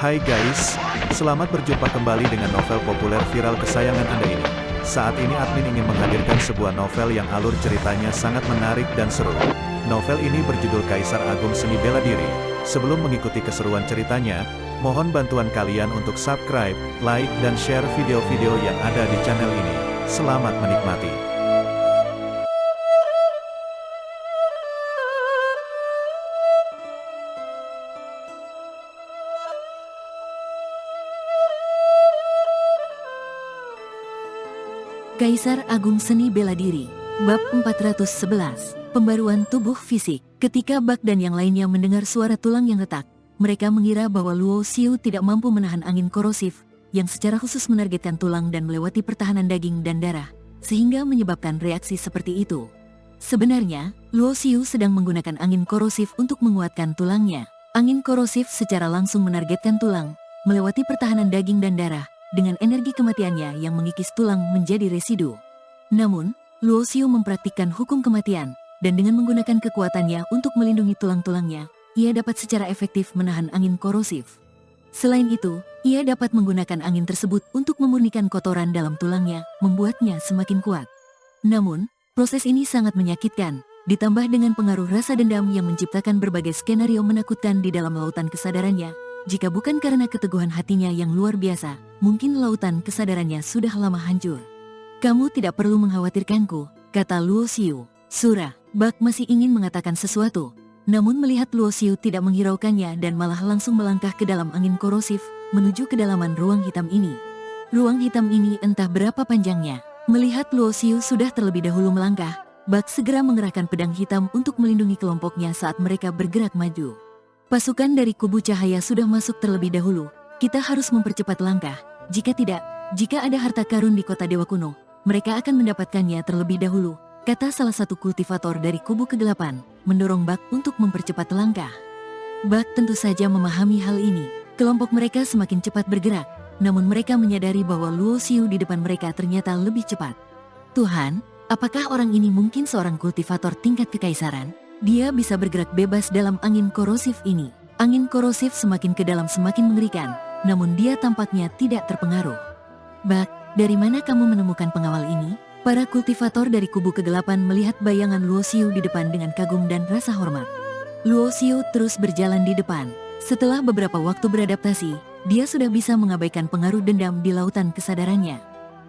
Hai guys, selamat berjumpa kembali dengan novel populer viral kesayangan Anda ini. Saat ini admin ingin menghadirkan sebuah novel yang alur ceritanya sangat menarik dan seru. Novel ini berjudul Kaisar Agung Seni Bela Diri. Sebelum mengikuti keseruan ceritanya, mohon bantuan kalian untuk subscribe, like, dan share video-video yang ada di channel ini. Selamat menikmati. Kaisar Agung Seni Bela Diri, Bab 411, Pembaruan Tubuh Fisik. Ketika Bak dan yang lainnya mendengar suara tulang yang retak, mereka mengira bahwa Luo Xiu tidak mampu menahan angin korosif, yang secara khusus menargetkan tulang dan melewati pertahanan daging dan darah, sehingga menyebabkan reaksi seperti itu. Sebenarnya, Luo Xiu sedang menggunakan angin korosif untuk menguatkan tulangnya. Angin korosif secara langsung menargetkan tulang, melewati pertahanan daging dan darah, dengan energi kematiannya yang mengikis tulang menjadi residu. Namun, Luo Xiu mempraktikkan hukum kematian, dan dengan menggunakan kekuatannya untuk melindungi tulang-tulangnya, ia dapat secara efektif menahan angin korosif. Selain itu, ia dapat menggunakan angin tersebut untuk memurnikan kotoran dalam tulangnya, membuatnya semakin kuat. Namun, proses ini sangat menyakitkan, ditambah dengan pengaruh rasa dendam yang menciptakan berbagai skenario menakutkan di dalam lautan kesadarannya. Jika bukan karena keteguhan hatinya yang luar biasa, mungkin lautan kesadarannya sudah lama hancur. Kamu tidak perlu mengkhawatirkanku, kata Luo Xiu. Surah, Bak masih ingin mengatakan sesuatu, namun melihat Luo Xiu tidak menghiraukannya dan malah langsung melangkah ke dalam angin korosif, menuju kedalaman ruang hitam ini. Ruang hitam ini entah berapa panjangnya. Melihat Luo Xiu sudah terlebih dahulu melangkah, Bak segera mengerahkan pedang hitam untuk melindungi kelompoknya saat mereka bergerak maju. Pasukan dari kubu cahaya sudah masuk terlebih dahulu. Kita harus mempercepat langkah. Jika tidak, jika ada harta karun di kota Dewa Kuno, mereka akan mendapatkannya terlebih dahulu, kata salah satu kultivator dari kubu kegelapan, mendorong Bak untuk mempercepat langkah. Bak tentu saja memahami hal ini. Kelompok mereka semakin cepat bergerak, namun mereka menyadari bahwa Luo Xiu di depan mereka ternyata lebih cepat. Tuhan, apakah orang ini mungkin seorang kultivator tingkat kekaisaran? Dia bisa bergerak bebas dalam angin korosif ini. Angin korosif semakin ke dalam semakin mengerikan, namun dia tampaknya tidak terpengaruh. Bak, dari mana kamu menemukan pengawal ini? Para kultivator dari kubu kegelapan melihat bayangan Luo Xiu di depan dengan kagum dan rasa hormat. Luo Xiu terus berjalan di depan. Setelah beberapa waktu beradaptasi, dia sudah bisa mengabaikan pengaruh dendam di lautan kesadarannya.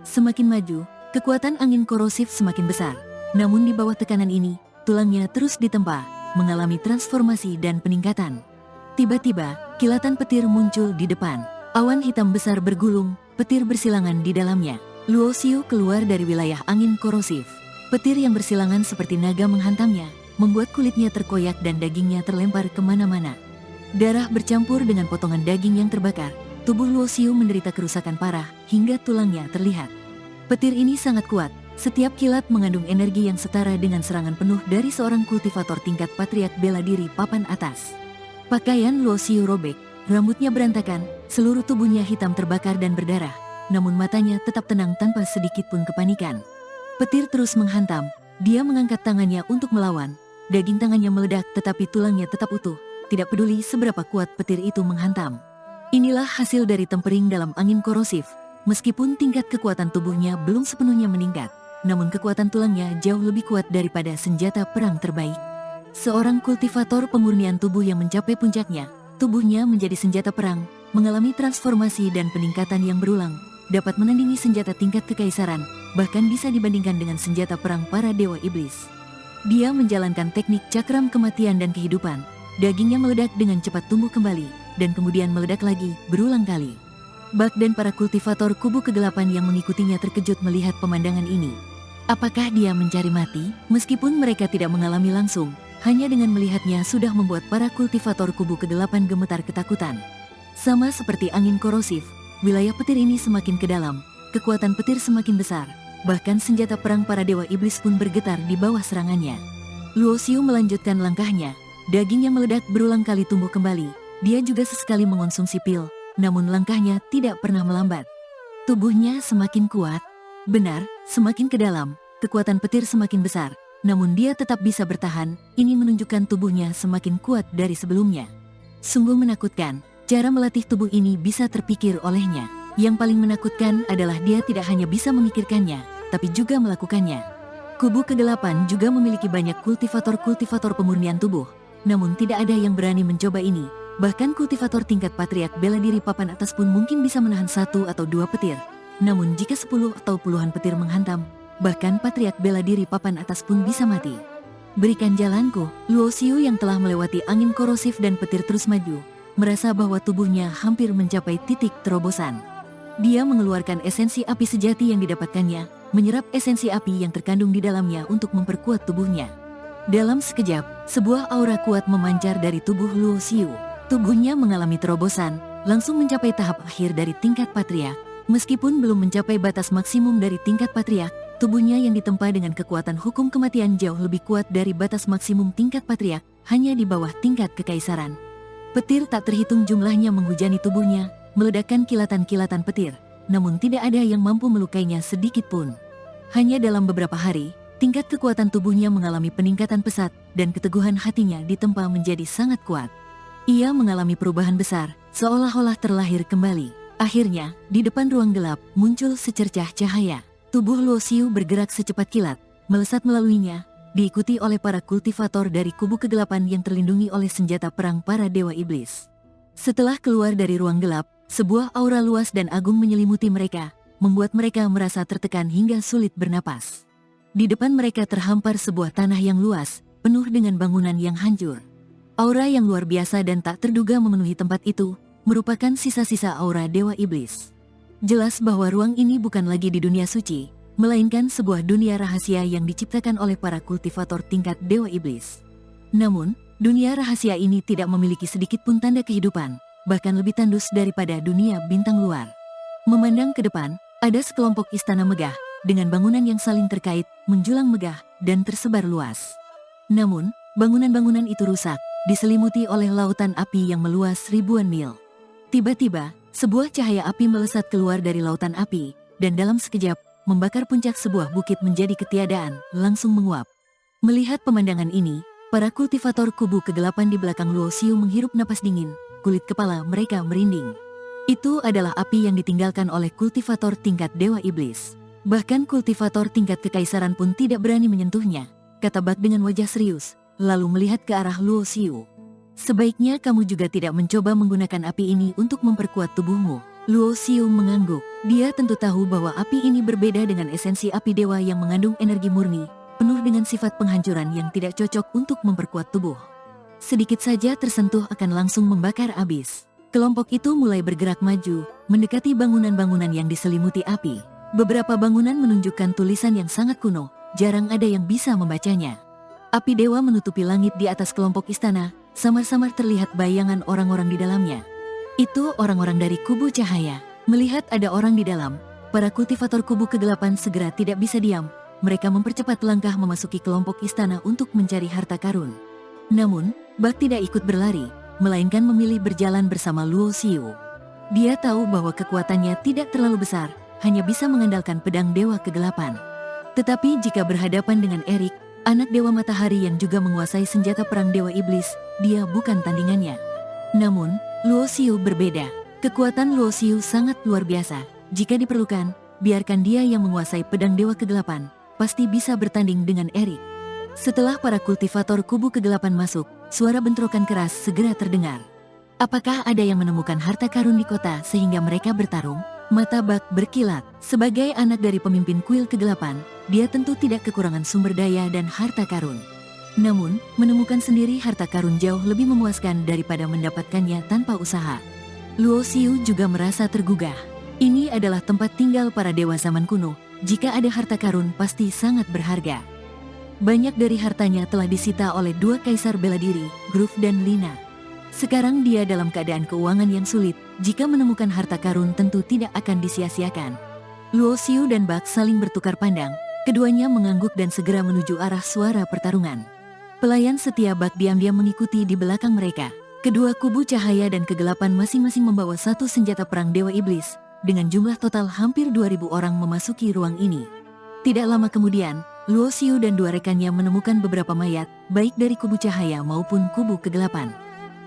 Semakin maju, kekuatan angin korosif semakin besar. Namun di bawah tekanan ini, tulangnya terus ditempa, mengalami transformasi dan peningkatan. Tiba-tiba, kilatan petir muncul di depan. Awan hitam besar bergulung, petir bersilangan di dalamnya. Luo Xiu keluar dari wilayah angin korosif. Petir yang bersilangan seperti naga menghantamnya, membuat kulitnya terkoyak dan dagingnya terlempar kemana-mana. Darah bercampur dengan potongan daging yang terbakar. Tubuh Luo Xiu menderita kerusakan parah, hingga tulangnya terlihat. Petir ini sangat kuat. Setiap kilat mengandung energi yang setara dengan serangan penuh dari seorang kultivator tingkat patriark bela diri papan atas. Pakaian Luo Xiu robek, rambutnya berantakan, seluruh tubuhnya hitam terbakar dan berdarah, namun matanya tetap tenang tanpa sedikit pun kepanikan. Petir terus menghantam, dia mengangkat tangannya untuk melawan, daging tangannya meledak tetapi tulangnya tetap utuh, tidak peduli seberapa kuat petir itu menghantam. Inilah hasil dari tempering dalam angin korosif, meskipun tingkat kekuatan tubuhnya belum sepenuhnya meningkat. Namun kekuatan tulangnya jauh lebih kuat daripada senjata perang terbaik. Seorang kultivator pemurnian tubuh yang mencapai puncaknya, tubuhnya menjadi senjata perang, mengalami transformasi dan peningkatan yang berulang, dapat menandingi senjata tingkat kekaisaran, bahkan bisa dibandingkan dengan senjata perang para dewa iblis. Dia menjalankan teknik cakram kematian dan kehidupan, dagingnya meledak dengan cepat tumbuh kembali, dan kemudian meledak lagi, berulang kali. Bak dan para kultivator kubu kegelapan yang mengikutinya terkejut melihat pemandangan ini. Apakah dia mencari mati? Meskipun mereka tidak mengalami langsung, hanya dengan melihatnya sudah membuat para kultivator kubu kegelapan gemetar ketakutan. Sama seperti angin korosif, wilayah petir ini semakin ke dalam, kekuatan petir semakin besar, bahkan senjata perang para dewa iblis pun bergetar di bawah serangannya. Luo Xiu melanjutkan langkahnya, dagingnya meledak berulang kali tumbuh kembali, dia juga sesekali mengonsumsi pil, namun langkahnya tidak pernah melambat. Tubuhnya semakin kuat, benar, semakin ke dalam, kekuatan petir semakin besar, namun dia tetap bisa bertahan. Ini menunjukkan tubuhnya semakin kuat dari sebelumnya. Sungguh menakutkan, Cara melatih tubuh ini bisa terpikir olehnya. Yang paling menakutkan adalah dia tidak hanya bisa memikirkannya, tapi juga melakukannya. Kubu kegelapan juga memiliki banyak kultivator-kultivator pemurnian tubuh. Namun tidak ada yang berani mencoba ini. Bahkan kultivator tingkat patriark bela diri papan atas pun mungkin bisa menahan 1 atau 2 petir. Namun jika 10 atau puluhan petir menghantam, bahkan patriark bela diri papan atas pun bisa mati. Berikan jalanku. Luo Xiu yang telah melewati angin korosif dan petir terus maju, merasa bahwa tubuhnya hampir mencapai titik terobosan. Dia mengeluarkan esensi api sejati yang didapatkannya, menyerap esensi api yang terkandung di dalamnya untuk memperkuat tubuhnya. Dalam sekejap, sebuah aura kuat memancar dari tubuh Luo Xiu. Tubuhnya mengalami terobosan, langsung mencapai tahap akhir dari tingkat patriark. Meskipun belum mencapai batas maksimum dari tingkat patriark, tubuhnya yang ditempa dengan kekuatan hukum kematian jauh lebih kuat dari batas maksimum tingkat patriark, hanya di bawah tingkat kekaisaran. Petir tak terhitung jumlahnya menghujani tubuhnya, meledakkan kilatan-kilatan petir, namun tidak ada yang mampu melukainya sedikit pun. Hanya dalam beberapa hari, tingkat kekuatan tubuhnya mengalami peningkatan pesat dan keteguhan hatinya ditempa menjadi sangat kuat. Ia mengalami perubahan besar, seolah-olah terlahir kembali. Akhirnya, di depan ruang gelap, muncul secercah cahaya. Tubuh Luo Xiu bergerak secepat kilat, melesat melaluinya, diikuti oleh para kultivator dari kubu kegelapan yang terlindungi oleh senjata perang para dewa iblis. Setelah keluar dari ruang gelap, sebuah aura luas dan agung menyelimuti mereka, membuat mereka merasa tertekan hingga sulit bernapas. Di depan mereka terhampar sebuah tanah yang luas, penuh dengan bangunan yang hancur. Aura yang luar biasa dan tak terduga memenuhi tempat itu, merupakan sisa-sisa aura dewa iblis. Jelas bahwa ruang ini bukan lagi di dunia suci, melainkan sebuah dunia rahasia yang diciptakan oleh para kultivator tingkat dewa iblis. Namun, dunia rahasia ini tidak memiliki sedikit pun tanda kehidupan, bahkan lebih tandus daripada dunia bintang luar. Memandang ke depan, ada sekelompok istana megah, dengan bangunan yang saling terkait, menjulang megah, dan tersebar luas. Namun, bangunan-bangunan itu rusak, diselimuti oleh lautan api yang meluas ribuan mil. Tiba-tiba, sebuah cahaya api melesat keluar dari lautan api, dan dalam sekejap, membakar puncak sebuah bukit menjadi ketiadaan, langsung menguap. Melihat pemandangan ini, para kultivator kubu kegelapan di belakang Luo Xiu menghirup napas dingin, kulit kepala mereka merinding. Itu adalah api yang ditinggalkan oleh kultivator tingkat dewa iblis. Bahkan kultivator tingkat kekaisaran pun tidak berani menyentuhnya, kata Bak dengan wajah serius, lalu melihat ke arah Luo Xiu. Sebaiknya kamu juga tidak mencoba menggunakan api ini untuk memperkuat tubuhmu. Luo Xiu mengangguk. Dia tentu tahu bahwa api ini berbeda dengan esensi api dewa yang mengandung energi murni, penuh dengan sifat penghancuran yang tidak cocok untuk memperkuat tubuh. Sedikit saja tersentuh akan langsung membakar abis. Kelompok itu mulai bergerak maju, mendekati bangunan-bangunan yang diselimuti api. Beberapa bangunan menunjukkan tulisan yang sangat kuno, jarang ada yang bisa membacanya. Api dewa menutupi langit di atas kelompok istana, samar-samar terlihat bayangan orang-orang di dalamnya. Itu orang-orang dari kubu cahaya. Melihat ada orang di dalam, para kultivator kubu kegelapan segera tidak bisa diam. Mereka mempercepat langkah memasuki kelompok istana untuk mencari harta karun. Namun, Bak tidak ikut berlari, melainkan memilih berjalan bersama Luo Xiu. Dia tahu bahwa kekuatannya tidak terlalu besar, hanya bisa mengandalkan pedang dewa kegelapan. Tetapi jika berhadapan dengan Erik, anak dewa matahari yang juga menguasai senjata perang dewa iblis, dia bukan tandingannya. Namun, Luo Xiu berbeda. Kekuatan Luo Xiu sangat luar biasa. Jika diperlukan, biarkan dia yang menguasai pedang dewa kegelapan, pasti bisa bertanding dengan Erik. Setelah para kultivator kubu kegelapan masuk, suara bentrokan keras segera terdengar. Apakah ada yang menemukan harta karun di kota sehingga mereka bertarung? Mata Bak berkilat. Sebagai anak dari pemimpin kuil kegelapan, dia tentu tidak kekurangan sumber daya dan harta karun. Namun, menemukan sendiri harta karun jauh lebih memuaskan daripada mendapatkannya tanpa usaha. Luo Xiu juga merasa tergugah. Ini adalah tempat tinggal para dewa zaman kuno. Jika ada harta karun pasti sangat berharga. Banyak dari hartanya telah disita oleh dua kaisar bela diri, Groove dan Lina. Sekarang dia dalam keadaan keuangan yang sulit. Jika menemukan harta karun tentu tidak akan disia-siakan. Luo Xiu dan Bak saling bertukar pandang. Keduanya mengangguk dan segera menuju arah suara pertarungan. Pelayan setia Bak diam-diam mengikuti di belakang mereka. Kedua kubu cahaya dan kegelapan masing-masing membawa satu senjata perang dewa iblis. Dengan jumlah total hampir 2000 orang memasuki ruang ini. Tidak lama kemudian, Luo Xiu dan dua rekannya menemukan beberapa mayat, baik dari kubu cahaya maupun kubu kegelapan.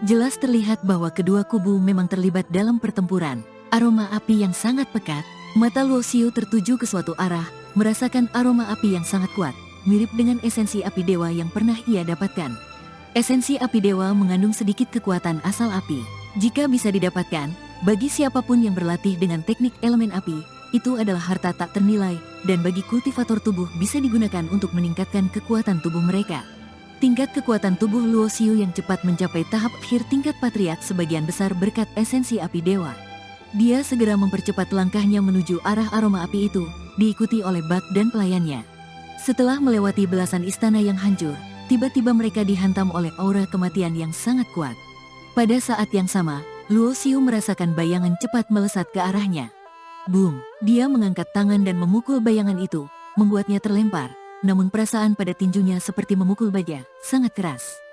Jelas terlihat bahwa kedua kubu memang terlibat dalam pertempuran. Aroma api yang sangat pekat, mata Luo Xiu tertuju ke suatu arah, merasakan aroma api yang sangat kuat, mirip dengan esensi api dewa yang pernah ia dapatkan. Esensi api dewa mengandung sedikit kekuatan asal api. Jika bisa didapatkan, bagi siapapun yang berlatih dengan teknik elemen api, itu adalah harta tak ternilai, dan bagi kultivator tubuh bisa digunakan untuk meningkatkan kekuatan tubuh mereka. Tingkat kekuatan tubuh Luo Xiu yang cepat mencapai tahap akhir tingkat patriark sebagian besar berkat esensi api dewa. Dia segera mempercepat langkahnya menuju arah aroma api itu, diikuti oleh Buck dan pelayannya. Setelah melewati belasan istana yang hancur, tiba-tiba mereka dihantam oleh aura kematian yang sangat kuat. Pada saat yang sama, Luo Xiu merasakan bayangan cepat melesat ke arahnya. Boom! Dia mengangkat tangan dan memukul bayangan itu, membuatnya terlempar. Namun perasaan pada tinjunya seperti memukul baja, sangat keras.